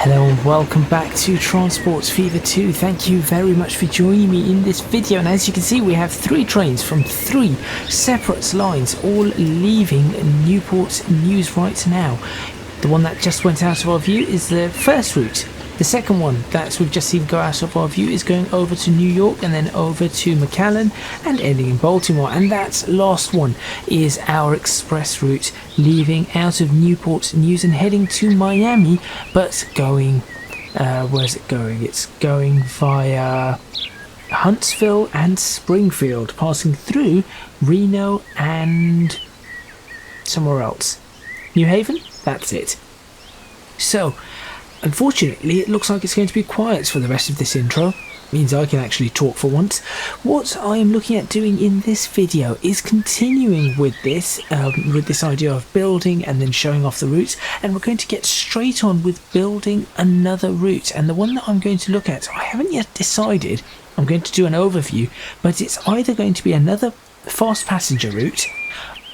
Hello and welcome back to Transport Fever 2. Thank you very much for joining me in this video, and as you can see we have 3 trains from 3 separate lines all leaving Newport News right now. The one that just went out of our view is the first route. The second one that we've just seen go out of our view is going over to New York and then over to McAllen and ending in Baltimore. And that last one is our express route, leaving out of Newport News and heading to Miami, but going, where's it going? It's going via Huntsville and Springfield, passing through Reno and somewhere else. New Haven? That's it. So, unfortunately, it looks like it's going to be quiet for the rest of this intro. Means I can actually talk for once. What I am looking at doing in this video is continuing with this idea of building and then showing off the routes, and we're going to get straight on with building another route. And the one that I'm going to look at, I haven't yet decided. I'm going to do an overview, but it's either going to be another fast passenger route,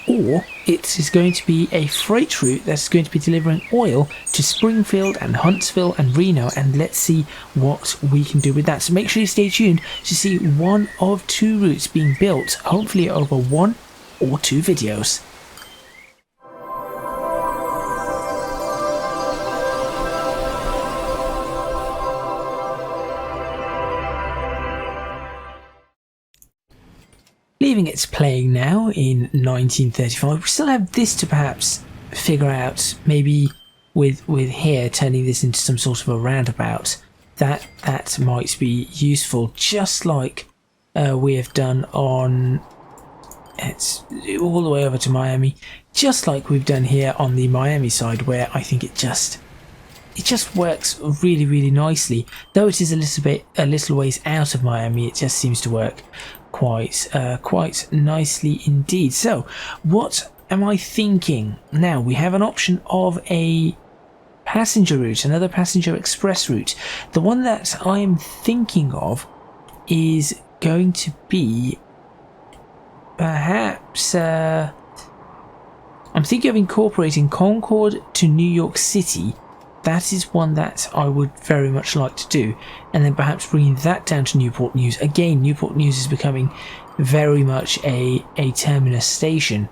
or it is going to be a freight route that's going to be delivering oil to Springfield and Huntsville and Reno, and let's see what we can do with that. So make sure you stay tuned to see one of 2 routes being built, hopefully over 1 or 2 videos. Leaving its playing now in 1935, we still have this to perhaps figure out, maybe with here turning this into some sort of a roundabout. That might be useful, just like we have done on, it's all the way over to Miami, just like we've done here on the Miami side, where I think it just works really, really nicely. Though it is a little ways out of Miami, it just seems to work quite nicely indeed. So what am I thinking? Now we have an option of a passenger route, another passenger express route. The one that I am thinking of is going to be perhaps I'm thinking of incorporating Concord to New York City. That is one that I would very much like to do, and then perhaps bringing that down to Newport News. Again, Newport News is becoming very much a terminus station.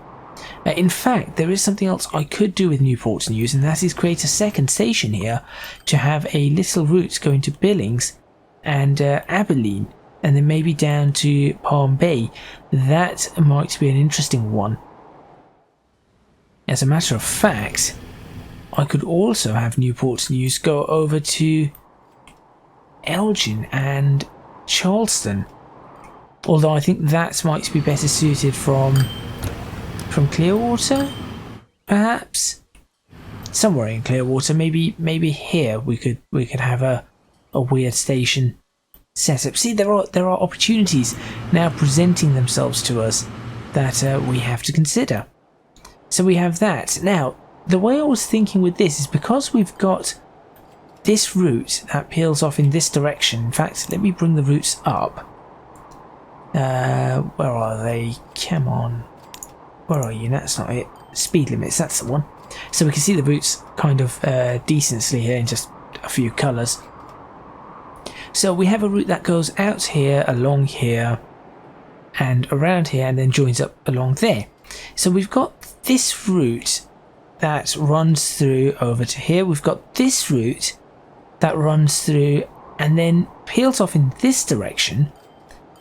In fact, there is something else I could do with Newport News, and that is create a second station here to have a little route going to Billings and Abilene, and then maybe down to Palm Bay. That might be an interesting one. As a matter of fact, I could also have Newport News go over to Elgin and Charleston, although I think that might be better suited from Clearwater, perhaps somewhere in Clearwater. Maybe here we could have a weird station set up. See, there are opportunities now presenting themselves to us that we have to consider. So we have that now. The way I was thinking with this is because we've got this route that peels off in this direction. In fact, let me bring the routes up. Where are they? Come on. Where are you? That's not it. Speed limits, that's the one. So we can see the routes kind of decently here in just a few colours. So we have a route that goes out here, along here, and around here, and then joins up along there. So we've got this route that runs through over to here. We've got this route that runs through and then peels off in this direction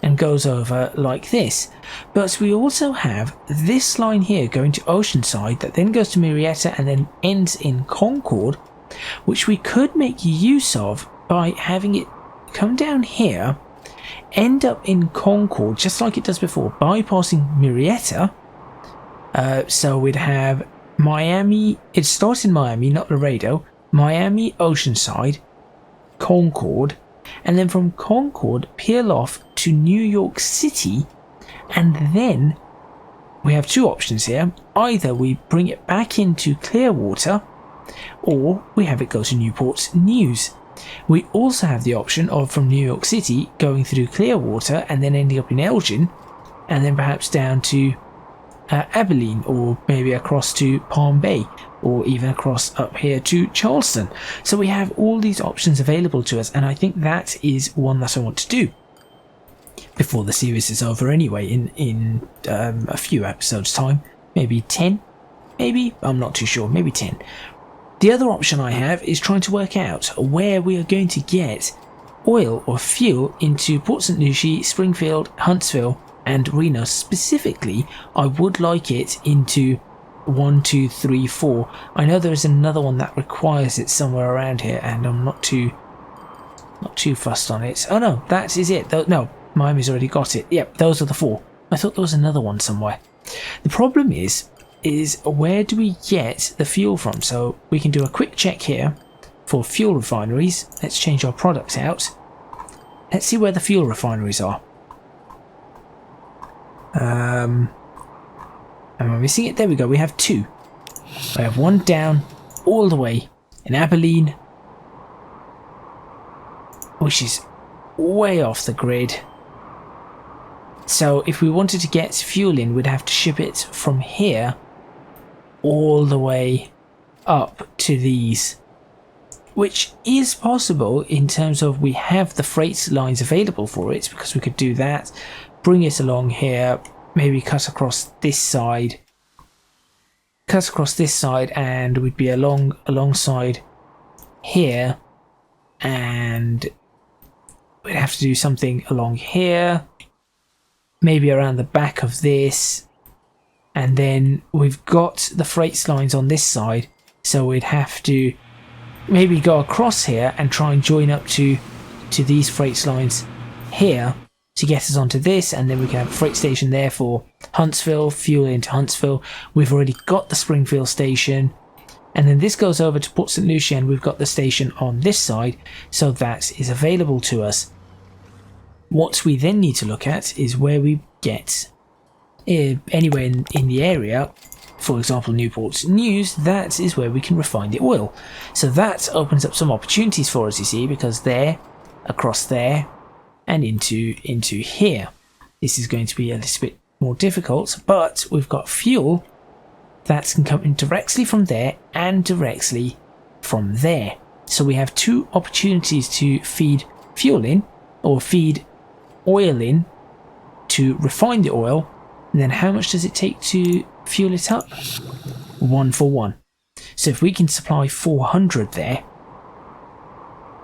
and goes over like this. But we also have this line here going to Oceanside that then goes to Marietta and then ends in Concord, which we could make use of by having it come down here, end up in Concord just like it does before, bypassing Marietta. So we'd have Miami, it starts in Miami, not Laredo, Miami, Oceanside, Concord, and then from Concord peel off to New York City, and then we have 2 options here. Either we bring it back into Clearwater, or we have it go to Newport News. We also have the option of from New York City going through Clearwater and then ending up in Elgin, and then perhaps down to Abilene, or maybe across to Palm Bay, or even across up here to Charleston. So we have all these options available to us, and I think that is one that I want to do before the series is over anyway, in a few episodes time, maybe 10, maybe, I'm not too sure, maybe 10. The other option I have is trying to work out where we are going to get oil or fuel into Port St. Lucie, Springfield, Huntsville and Reno. Specifically, I would like it into 1, 2, 3, 4. I know there is another one that requires it somewhere around here, and I'm not too fussed on it. Oh no, that is it. No, Miami's already got it. Yep, those are the 4. I thought there was another one somewhere. The problem is where do we get the fuel from? So we can do a quick check here for fuel refineries. Let's change our products out. Let's see where the fuel refineries are. Am I missing it? There we go. We have 2. I have one down all the way in Abilene, which is way off the grid. So if we wanted to get fuel in, we'd have to ship it from here all the way up to these, which is possible in terms of we have the freight lines available for it, because we could do that, bring it along here, maybe cut across this side, and we'd be alongside here, and we'd have to do something along here, maybe around the back of this, and then we've got the freight lines on this side, so we'd have to maybe go across here and try and join up to these freight lines here to get us onto this, and then we can have a freight station there for Huntsville, fuel into Huntsville. We've already got the Springfield station, and then this goes over to Port St. Lucie, and we've got the station on this side, so that is available to us. What we then need to look at is where we get anywhere in the area, for example Newport News, that is where we can refine the oil. So that opens up some opportunities for us, you see, because there, across there, and into here. This is going to be a little bit more difficult, but we've got fuel that can come in directly from there and directly from there. So we have 2 opportunities to feed fuel in, or feed oil in, to refine the oil. And then how much does it take to fuel it up? 1 for 1. So if we can supply 400 there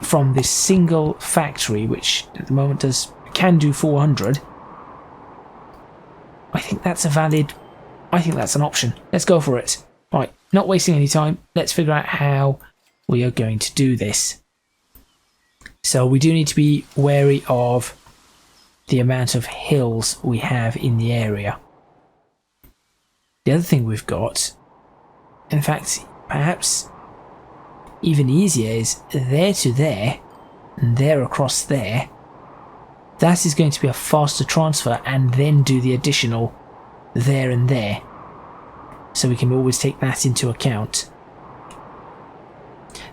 from this single factory, which at the moment can do 400, I think that's an option. Let's go for it. Right, not wasting any time, let's figure out how we are going to do this. So we do need to be wary of the amount of hills we have in the area. The other thing we've got, in fact, perhaps even easier, is there to there, and there across there. That is going to be a faster transfer, and then do the additional there and there. So we can always take that into account.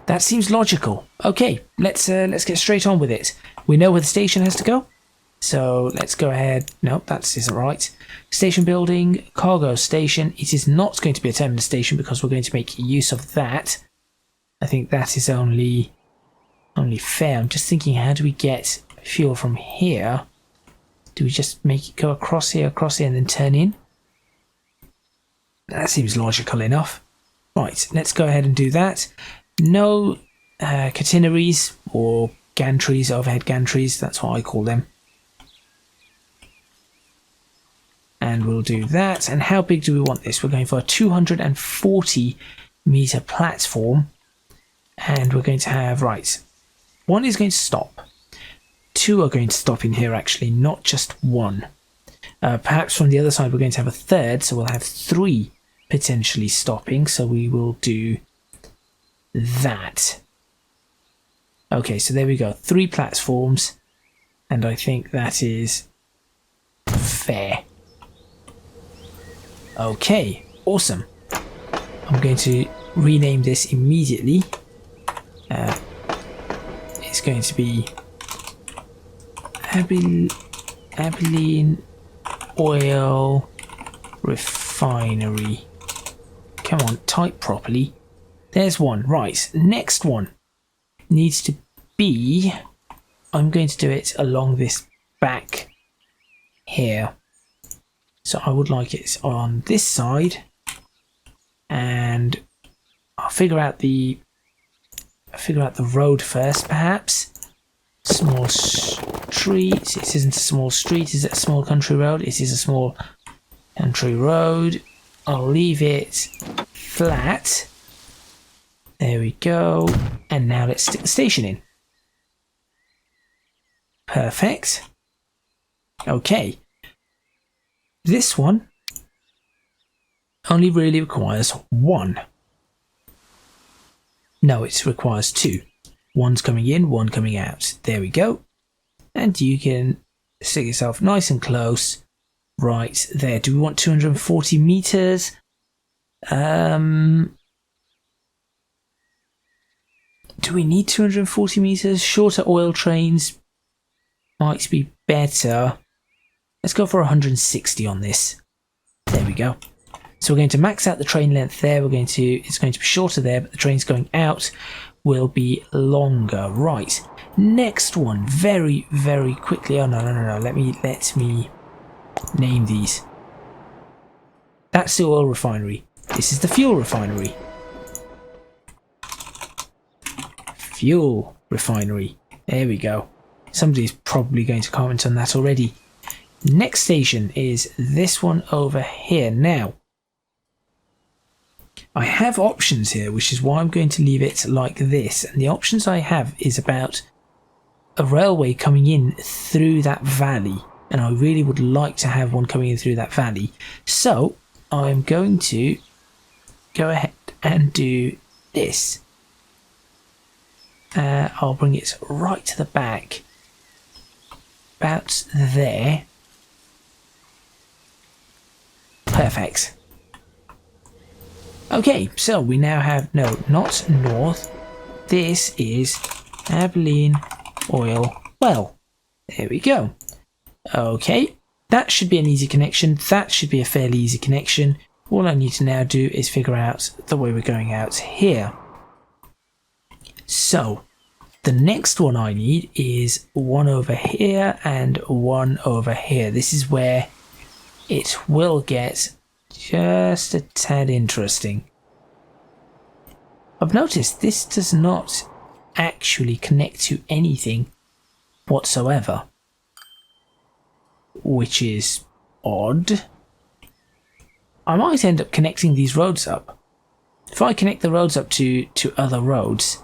That seems logical. Okay, let's get straight on with it. We know where the station has to go, so let's go ahead. No, that isn't right. Station building, cargo station. It is not going to be a terminal station because we're going to make use of that. I think that is only fair. I'm just thinking, how do we get fuel from here? Do we just make it go across here, and then turn in? That seems logical enough. Right, let's go ahead and do that. No catenaries or gantries, overhead gantries, that's what I call them. And we'll do that. And how big do we want this? We're going for a 240 meter platform. And we're going to have, right, 1 is going to stop. 2 are going to stop in here, actually, not just 1. Perhaps from the other side we're going to have a 3rd, so we'll have 3 potentially stopping. So we will do that. Okay, so there we go. 3 platforms. And I think that is fair. Okay, awesome. I'm going to rename this immediately. It's going to be Abilene Oil Refinery. refinery. Come on, type properly. There's one. Right, next one needs to be... I'm going to do it along this back here. So I would like it on this side. And I'll figure out the road first, perhaps. Small street. It isn't a small street, is it a small country road? It is a small country road. I'll leave it flat. There we go. And now let's stick the station in. Perfect. Okay. This one only really requires one. No, it requires two. One's coming in, one coming out. There we go. And you can stick yourself nice and close right there. Do we want 240 meters? Do we need 240 meters? Shorter oil trains might be better. Let's go for 160 on this. There we go. So we're going to max out the train length there. It's going to be shorter there, but the trains going out will be longer. Right. Next one, very, very quickly. Oh no. Let me name these. That's the oil refinery. This is the fuel refinery. Fuel refinery. There we go. Somebody's probably going to comment on that already. Next station is this one over here. Now, I have options here, which is why I'm going to leave it like this. And the options I have is about a railway coming in through that valley. And I really would like to have one coming in through that valley. So I'm going to go ahead and do this. I'll bring it right to the back. About there. Perfect. Okay, so we now have, no, not north. This is Abilene Oil Well. There we go. Okay, that should be an easy connection. That should be a fairly easy connection. All I need to now do is figure out the way we're going out here. So, the next one I need is one over here and one over here. This is where it will get just a tad interesting. I've noticed this does not actually connect to anything whatsoever, which is odd. I might end up connecting these roads up. If I connect the roads up to other roads,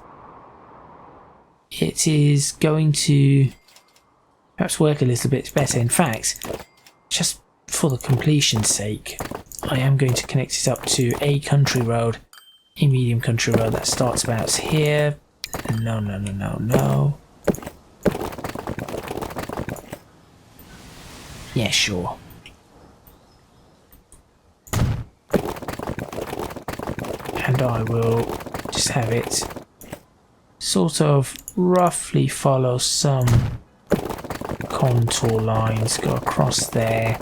it is going to perhaps work a little bit better. In fact, just for the completion's sake, I am going to connect it up to a country road, a medium country road that starts about here. No. Yeah, sure. And I will just have it sort of roughly follow some contour lines, go across there.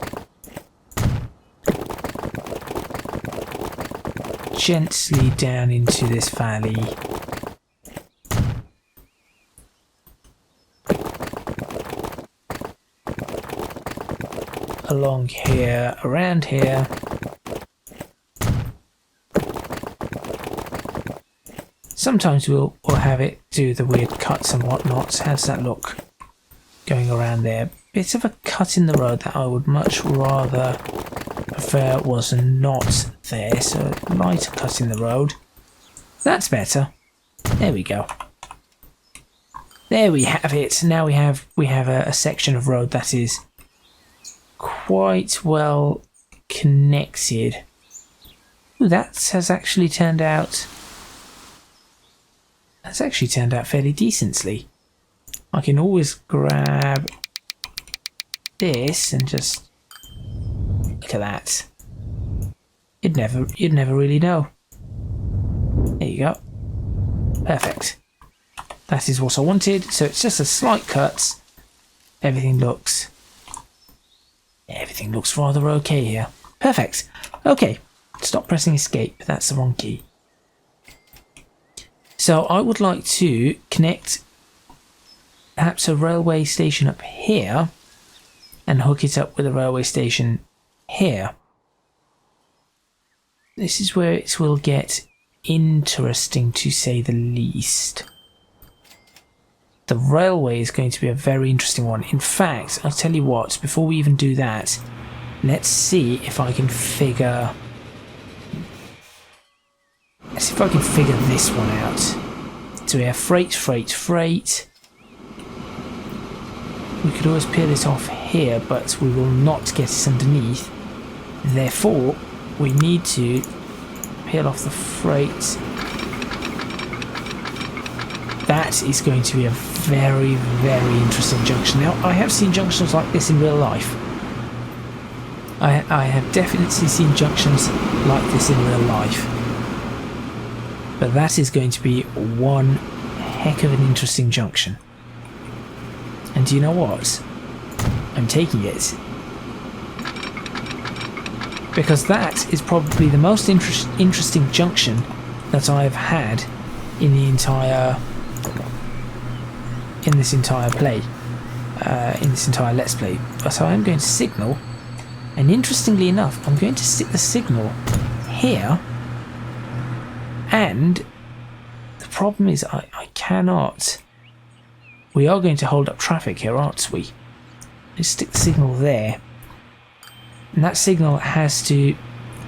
Gently down into this valley. Along here, around here. Sometimes we'll have it do the weird cuts and whatnot. How does that look? Going around there. Bit of a cut in the road that I would much rather prefer was not there. So a lighter cut in the road. That's better. There we go. There we have it. Now we have a section of road that is quite well connected. Ooh, that has actually turned out. That's actually turned out fairly decently. I can always grab this and just look at that. You'd never really know. There you go. Perfect. That is what I wanted. So it's just a slight cut. Everything looks rather okay here. Perfect. Okay, stop pressing escape. That's the wrong key. So I would like to connect perhaps a railway station up here and hook it up with a railway station here. This is where it will get interesting, to say the least. The railway is going to be a very interesting one. In fact, I'll tell you what, before we even do that, let's see if I can figure... Let's see if I can figure this one out. So we have freight, freight, freight. We could always peel it off here, but we will not get it underneath. Therefore, we need to peel off the freight. That is going to be a very, very interesting junction. Now, I have seen junctions like this in real life. I have definitely seen junctions like this in real life. But that is going to be one heck of an interesting junction. And do you know what? I'm taking it. Because that is probably the most interesting junction that I've had in the entire... in this entire play. In this entire Let's Play. So I'm going to signal. And interestingly enough, I'm going to stick the signal here. And the problem is I cannot... We are going to hold up traffic here, aren't we? Let's stick the signal there. And that signal has to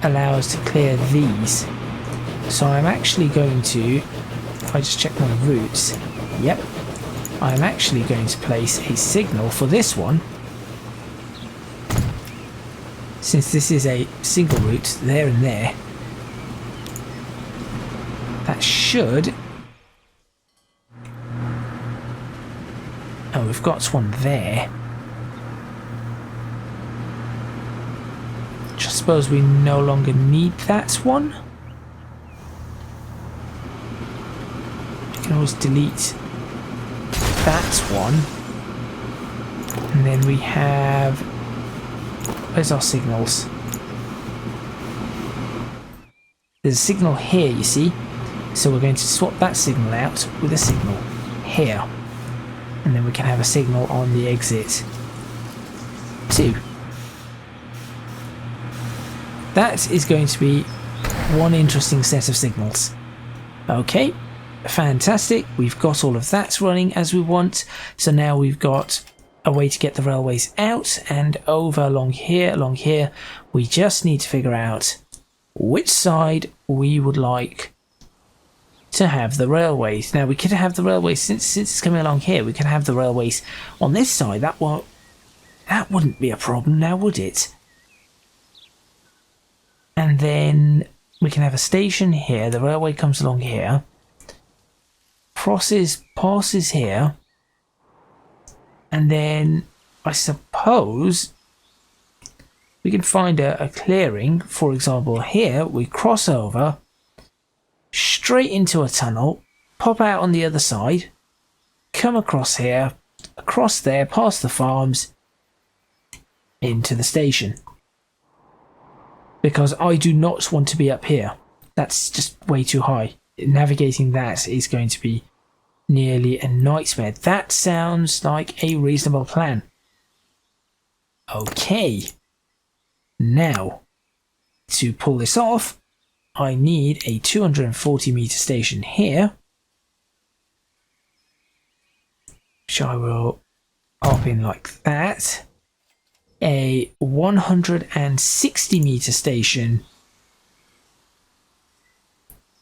allow us to clear these. So I'm actually going to... If I just check my routes... Yep. I'm actually going to place a signal for this one. Since this is a single route, there and there. That should... Oh, we've got one there. I suppose we no longer need that one. We can always delete that one. And then we have... Where's our signals? There's a signal here, you see. So we're going to swap that signal out with a signal here. And then we can have a signal on the exit 2. That is going to be one interesting set of signals. Okay, fantastic. We've got all of that running as we want. So now we've got a way to get the railways out and over along here. We just need to figure out which side we would like to have the railways. Now we could have the railways, since it's coming along here, we can have the railways on this side. That wouldn't be a problem now, would it? And then we can have a station here. The railway comes along here, passes here, and then I suppose we can find a clearing. For example, here we cross over straight into a tunnel, pop out on the other side, come across here, across there, past the farms, into the station. Because I do not want to be up here. That's just way too high. Navigating that is going to be nearly a nightmare. That sounds like a reasonable plan. Okay. Now, to pull this off, I need a 240 meter station here, which I will pop in like that. A 160 meter station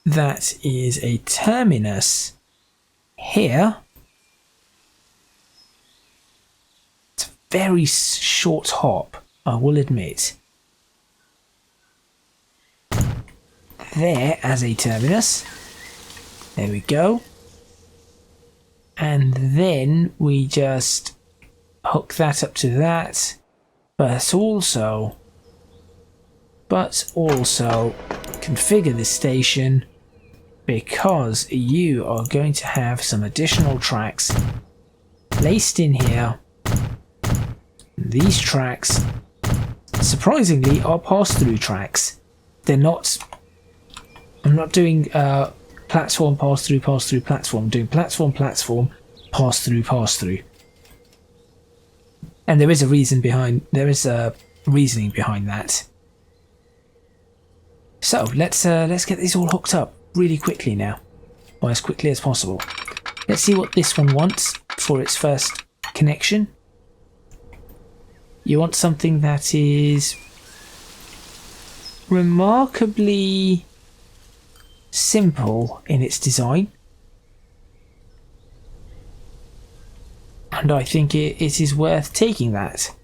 that is a terminus here. It's a very short hop, I will admit. There as a terminus. There we go. And then we just hook that up to that. But also configure this station, because you are going to have some additional tracks placed in here. These tracks surprisingly, are pass-through tracks. They're not... I'm not doing platform, pass-through, pass-through, platform. I'm doing platform, platform, pass-through, pass-through. And there is a reason behind... There is a reasoning behind that. So, let's get these all hooked up really quickly now. Or as quickly as possible. Let's see what this one wants for its first connection. You want something that is remarkably simple in its design. And I think it is worth taking that.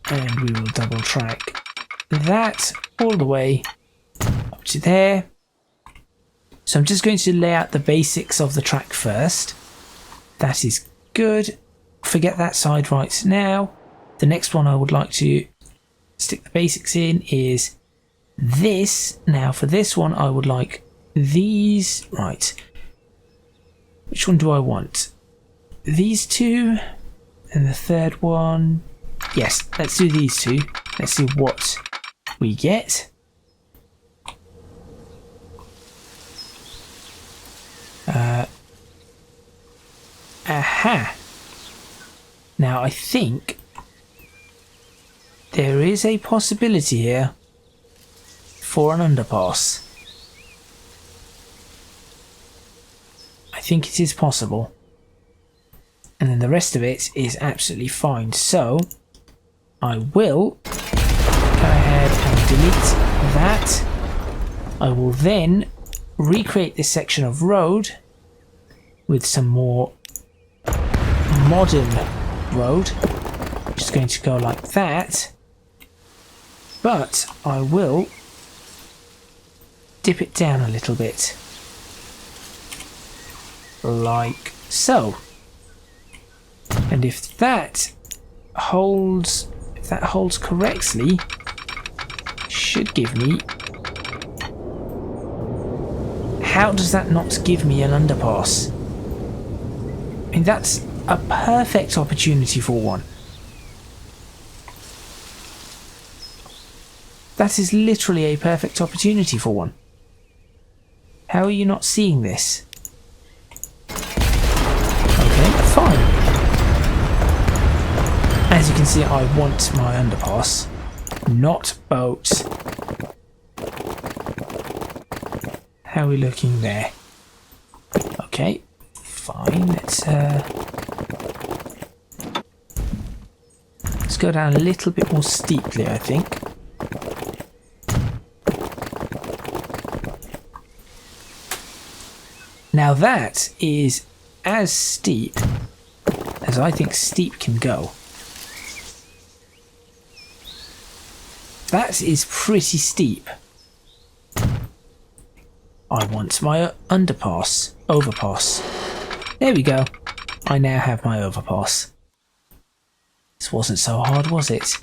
And we will double track that all the way up to there. So I'm just going to lay out the basics of the track first. That is good. Forget that side right now. The next one I would like to stick the basics in is this. Now for this one I would like these. Right. Which one do I want? These two and the third one. Yes, let's do these two. Let's see what we get. Aha! Now I think there is a possibility here for an underpass. I think it is possible. And then the rest of it is absolutely fine. So I will go ahead and delete that. I will then recreate this section of road with some more modern road. Just going to go like that. But I will dip it down a little bit. Like so. And if that holds correctly, should give me... How does that not give me an underpass? I mean, that's a perfect opportunity for one. That is literally a perfect opportunity for one. How are you not seeing this? Okay, fine. As you can see, I want my underpass, not boat. How are we looking there? Okay, fine. Let's go down a little bit more steeply, I think. Now that is as steep as I think steep can go. That is pretty steep. I want my underpass, overpass. There we go. I now have my overpass. This wasn't so hard, was it?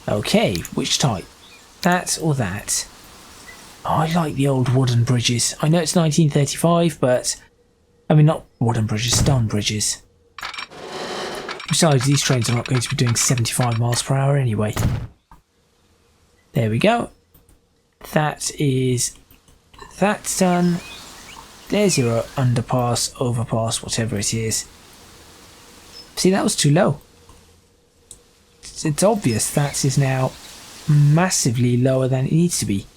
Okay, which type? That or that? Oh, I like the old wooden bridges. I know it's 1935, but... I mean, not wooden bridges, stone bridges. Besides, these trains are not going to be doing 75 miles per hour anyway. There we go. That's done. There's your underpass, overpass, whatever it is. See, that was too low. It's obvious that is now massively lower than it needs to be.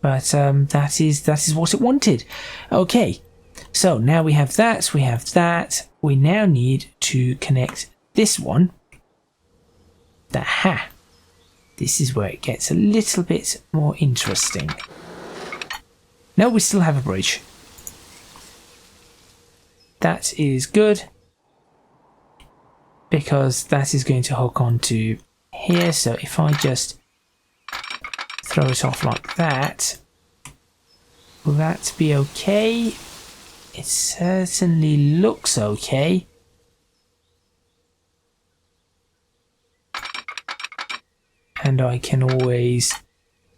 But that is what it wanted. Okay, so now we have that, we have that. We now need to connect this one. Aha! This is where it gets a little bit more interesting. No, we still have a bridge. That is good, because that is going to hook onto here. So if I just throw it off like that, will that be okay? It certainly looks okay. And I can always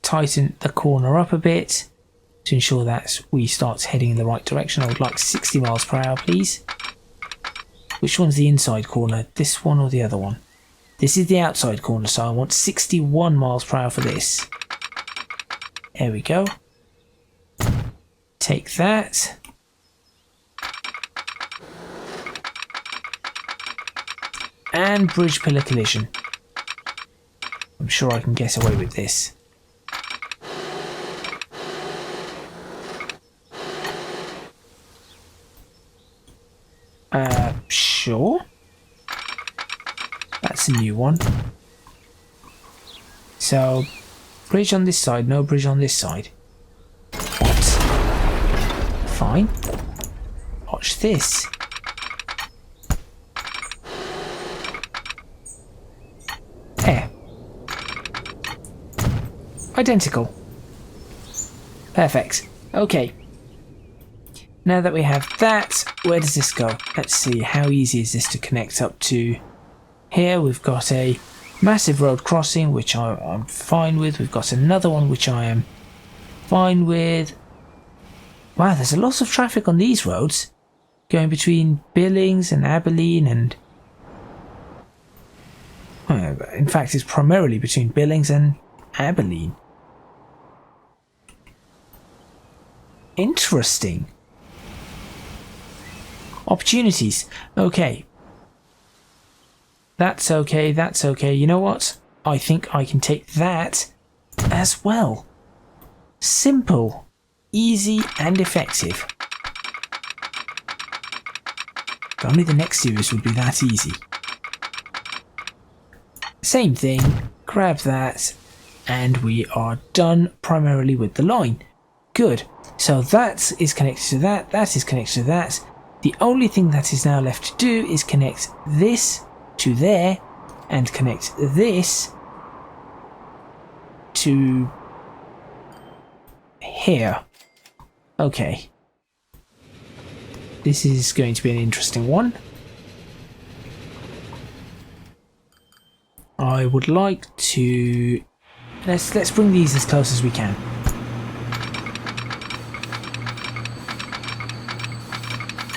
tighten the corner up a bit to ensure that we start heading in the right direction. I would like 60 miles per hour, please. Which one's the inside corner? This one or the other one? This is the outside corner, so I want 61 miles per hour for this. There we go. Take that. And bridge pillar collision. I'm sure I can get away with this. Sure. That's a new one. So, bridge on this side, no bridge on this side. What? Fine. Watch this. There. Identical. Perfect. Okay. Now that we have that, where does this go? Let's see, how easy is this to connect up to here? We've got a massive road crossing, which I'm fine with. We've got another one, which I am fine with. Wow, there's a lot of traffic on these roads, going between Billings and Abilene and... in fact, it's primarily between Billings and Abilene. Interesting. Opportunities. Okay. That's okay, that's okay. You know what? I think I can take that as well. Simple, easy and effective. If only the next series would be that easy. Same thing, grab that, and we are done primarily with the line. Good. So that is connected to that, that is connected to that. The only thing that is now left to do is connect this to there and connect this to here. Okay. This is going to be an interesting one. I would like to... Let's bring these as close as we can.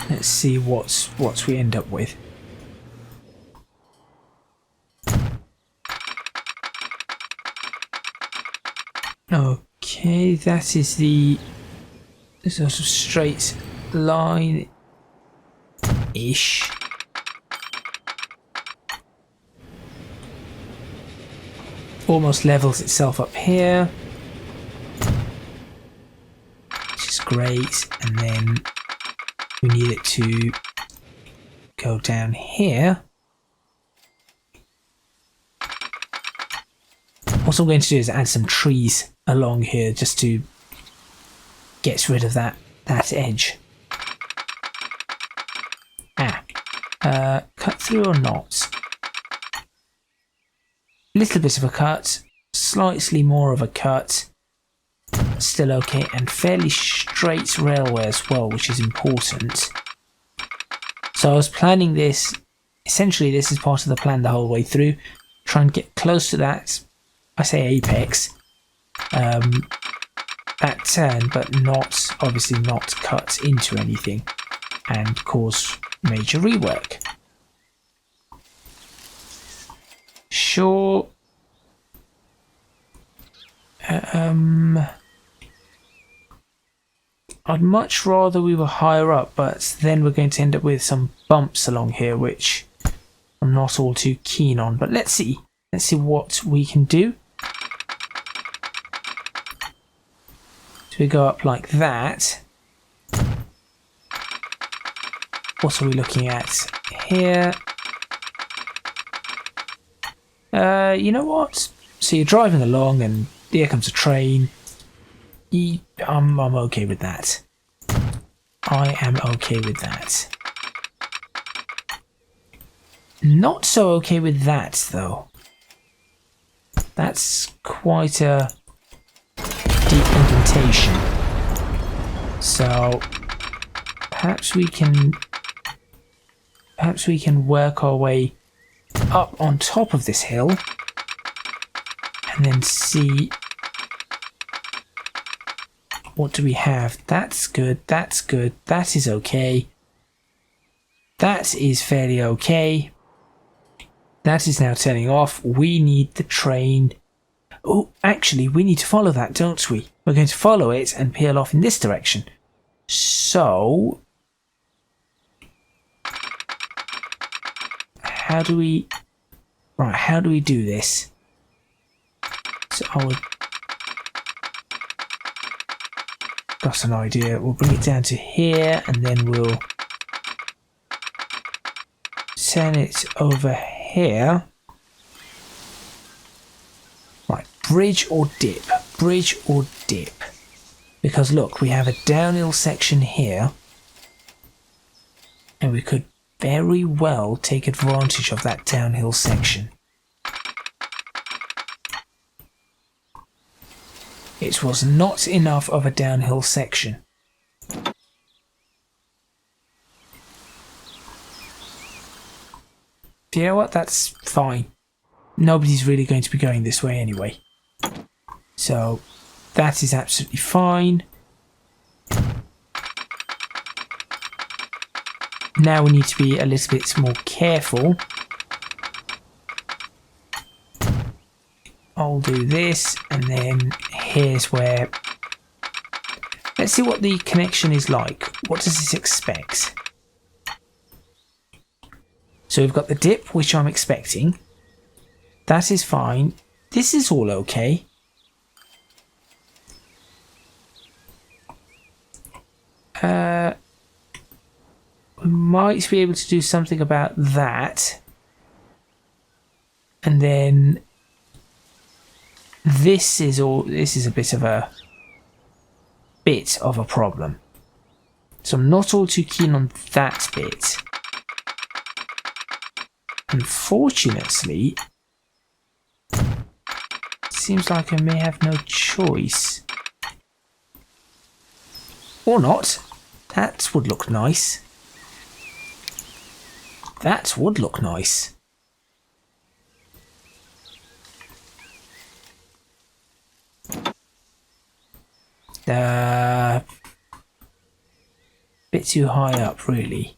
Let's see what we end up with. Okay, that is the sort of straight line-ish. Almost levels itself up here, which is great, and then we need it to go down here. What I'm going to do is add some trees along here just to get rid of that edge. Cut through or not? Little bit of a cut, slightly more of a cut, still okay, and fairly straight railway as well, which is important. So I was planning this, essentially this is part of the plan the whole way through, try and get close to that, I say apex, that turn, but not, obviously not cut into anything and cause major rework. Sure. I'd much rather we were higher up, but then we're going to end up with some bumps along here, which I'm not all too keen on. But let's see. Let's see what we can do. So we go up like that. What are we looking at here? You know what? So you're driving along and here comes a train. I'm okay with that. I am okay with that. Not so okay with that, though. That's quite a deep indentation. So perhaps we can work our way up on top of this hill and then see what do we have. That's good, that is okay, that is fairly okay. That is now turning off. We need the train. Oh, actually, we need to follow that, don't we? We're going to follow it and peel off in this direction. So, how do we do this? So I would... Got an idea. We'll bring it down to here and then we'll send it over here. Right, bridge or dip? Bridge or dip? Because look, we have a downhill section here and we could very well take advantage of that downhill section. It was not enough of a downhill section. You know what? That's fine. Nobody's really going to be going this way anyway. So that is absolutely fine. Now we need to be a little bit more careful. I'll do this, and then here's where... Let's see what the connection is like. What does this expect? So we've got the dip, which I'm expecting. That is fine. This is all okay. We might be able to do something about that. And then... This is a bit of a problem. So I'm not all too keen on that bit. Unfortunately, it seems like I may have no choice. Or not. That would look nice. That would look nice. Bit too high up, really.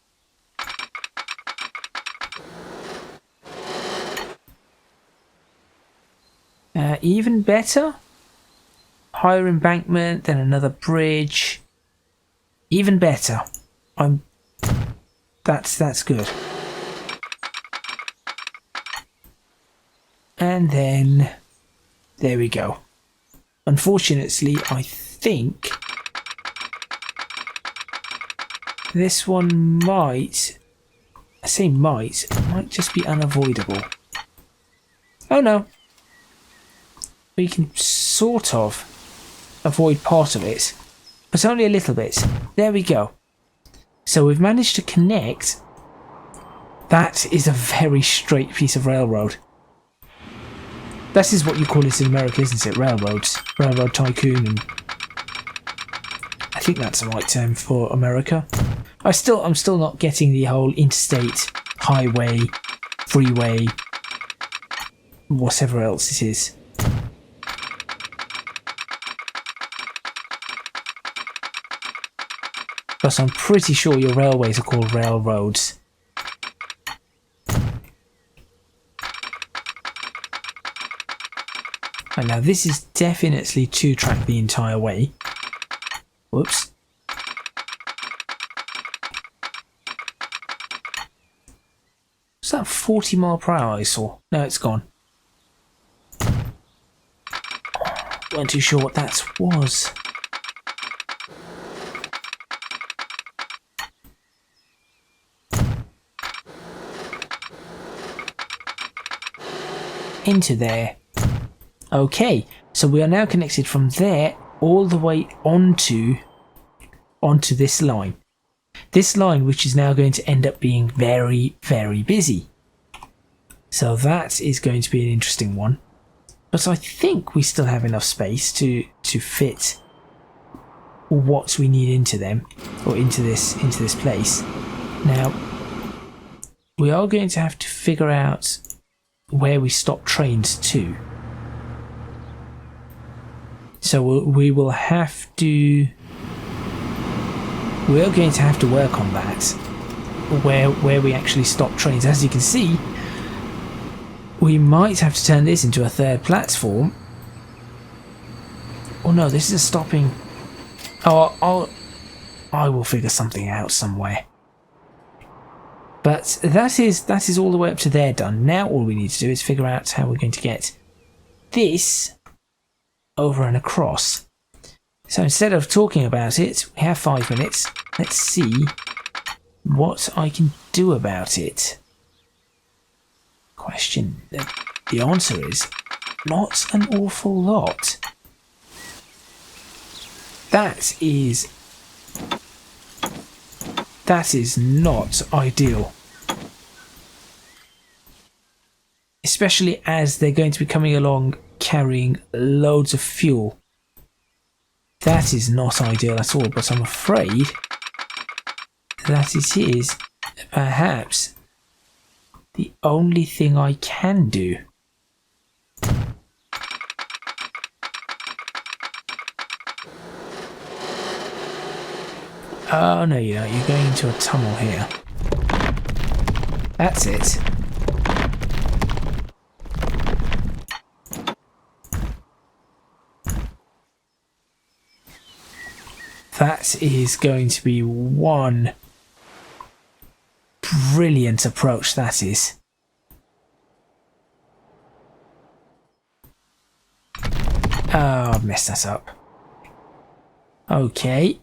Even better. Higher embankment, then another bridge. Even better. That's good. And then there we go. Unfortunately, I think this one might just be unavoidable. Oh no. We can sort of avoid part of it, but only a little bit. There we go. So we've managed to connect. That is a very straight piece of railroad. That is what you call it in America, isn't it? Railroads. Railroad tycoon. And I think that's the right term for America. I'm still not getting the whole interstate, highway, freeway, whatever else it is. Plus, I'm pretty sure your railways are called railroads. And now this is definitely 2-track the entire way. Whoops. Was that 40 mile per hour I saw? No, it's gone. Weren't too sure what that was. Into there. Okay, so we are now connected from there all the way onto this line. This line, which is now going to end up being very, very busy. So that is going to be an interesting one. But I think we still have enough space to fit what we need into them, or into this place. Now, we are going to have to figure out where we stop trains to. So we will have to... We're going to have to work on that. where we actually stop trains. As you can see, we might have to turn this into a third platform. Oh no, this is a stopping. Oh, I will figure something out somewhere. But that is all the way up to there done. Now all we need to do is figure out how we're going to get this over and across. So instead of talking about it, we have 5 minutes. Let's see what I can do about it. Question. The answer is not an awful lot. That is not ideal. Especially as they're going to be coming along carrying loads of fuel. That is not ideal at all, but I'm afraid that it is perhaps the only thing I can do. Oh no, you're not. You're going into a tunnel here. That's it. That is going to be one brilliant approach, that is. Oh, I've messed that up. Okay.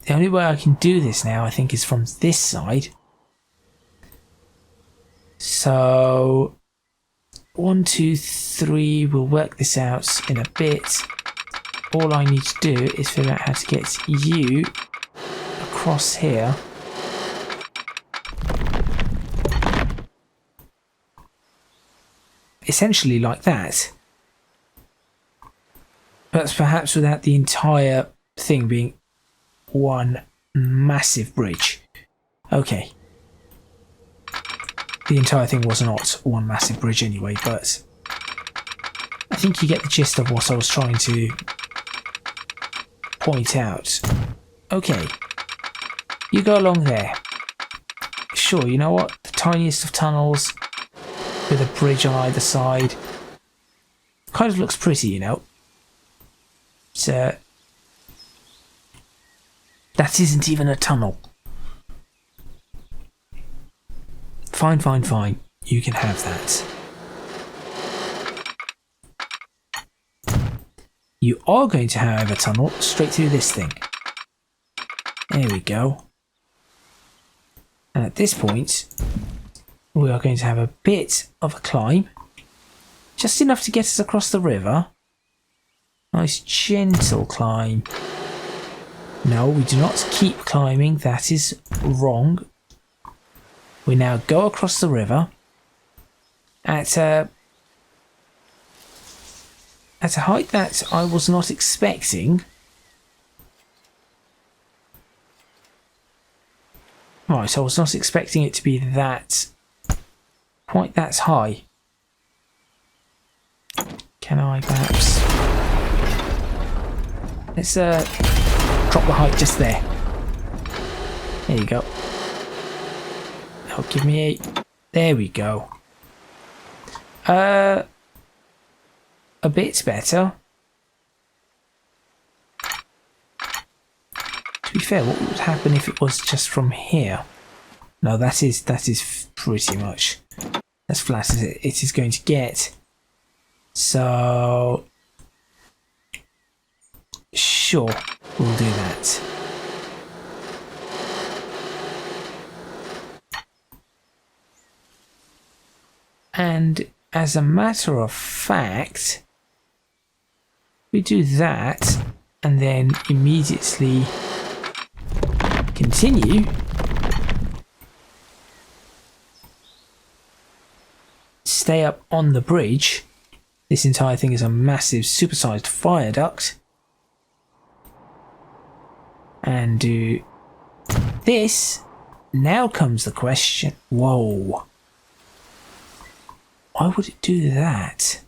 The only way I can do this now, I think, is from this side. So 1, 2, 3, we'll work this out in a bit. All I need to do is figure out how to get you across here. Essentially like that. But perhaps without the entire thing being one massive bridge. Okay. The entire thing was not one massive bridge anyway, but I think you get the gist of what I was trying to point out. Okay. You go along there. Sure, you know what? The tiniest of tunnels with a bridge on either side. Kind of looks pretty, you know. So that isn't even a tunnel. Fine, fine, fine. You can have that. You are going to, however, tunnel straight through this thing. There we go. And at this point, we are going to have a bit of a climb. Just enough to get us across the river. Nice gentle climb. No, we do not keep climbing. That is wrong. We now go across the river at a height that I was not expecting. Right, I was not expecting it to be quite that high. Can I perhaps... Let's drop the height just there. There you go. Oh, give me a... There we go. A bit better. To be fair, what would happen if it was just from here? No, that is pretty much as flat as it is going to get. So sure, we'll do that. And as a matter of fact, we do that and then immediately continue. Stay up on the bridge. This entire thing is a massive supersized viaduct. And do this. Now comes the question. Whoa. Why would it do that?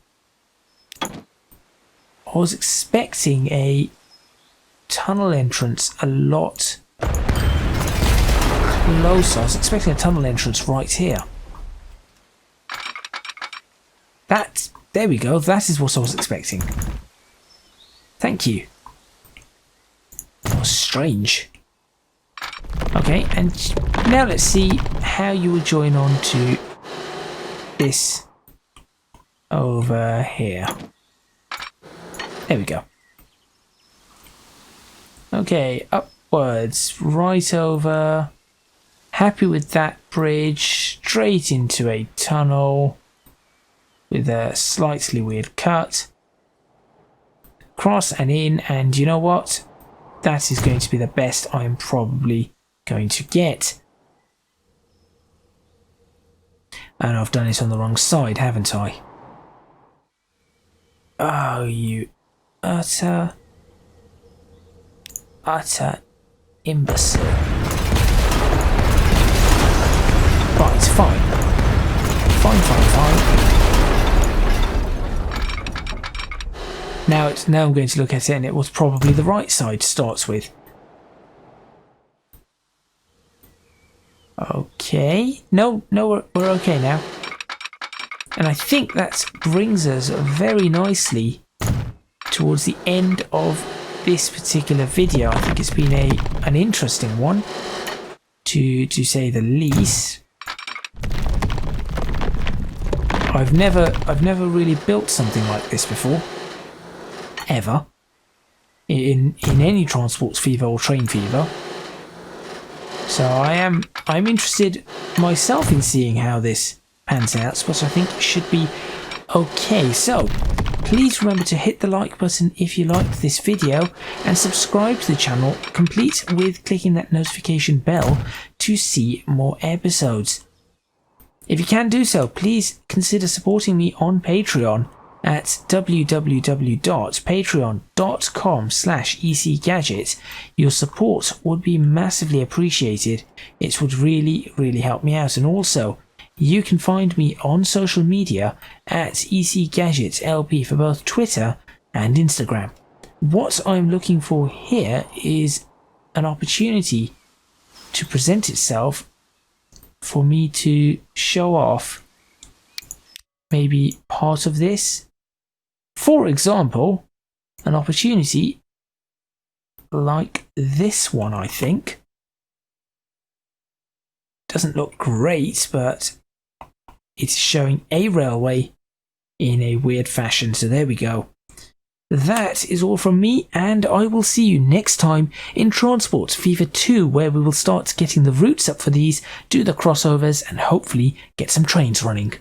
I was expecting a tunnel entrance a lot closer. I was expecting a tunnel entrance right here. There we go. That is what I was expecting. Thank you. That was strange. Okay, and now let's see how you will join on to this over here. There we go. Okay, upwards, right over. Happy with that bridge. Straight into a tunnel with a slightly weird cut. Cross and in, and you know what? That is going to be the best I'm probably going to get. And I've done it on the wrong side, haven't I? Oh, you utter imbecile. Right, fine. Fine. Now I'm going to look at it, and it was probably the right side to start with. Okay. No, we're okay now. And I think that brings us very nicely towards the end of this particular video. I think it's been an interesting one, to say the least. I've never really built something like this before, ever, in any Transports Fever or Train Fever. So I'm interested myself in seeing how this pans out, but I think it should be okay. So please remember to hit the like button if you liked this video, and subscribe to the channel, complete with clicking that notification bell to see more episodes. If you can do so, please consider supporting me on Patreon at www.patreon.com/ecgadget. Your support would be massively appreciated. It would really help me out. And also, you can find me on social media at ecgadgetlp for both Twitter and Instagram. What I'm looking for here is an opportunity to present itself for me to show off maybe part of this. For example, an opportunity like this one, I think. Doesn't look great, but it's showing a railway in a weird fashion. So there we go. That is all from me, and I will see you next time in Transports Fever 2, where we will start getting the routes up for these, do the crossovers, and hopefully get some trains running.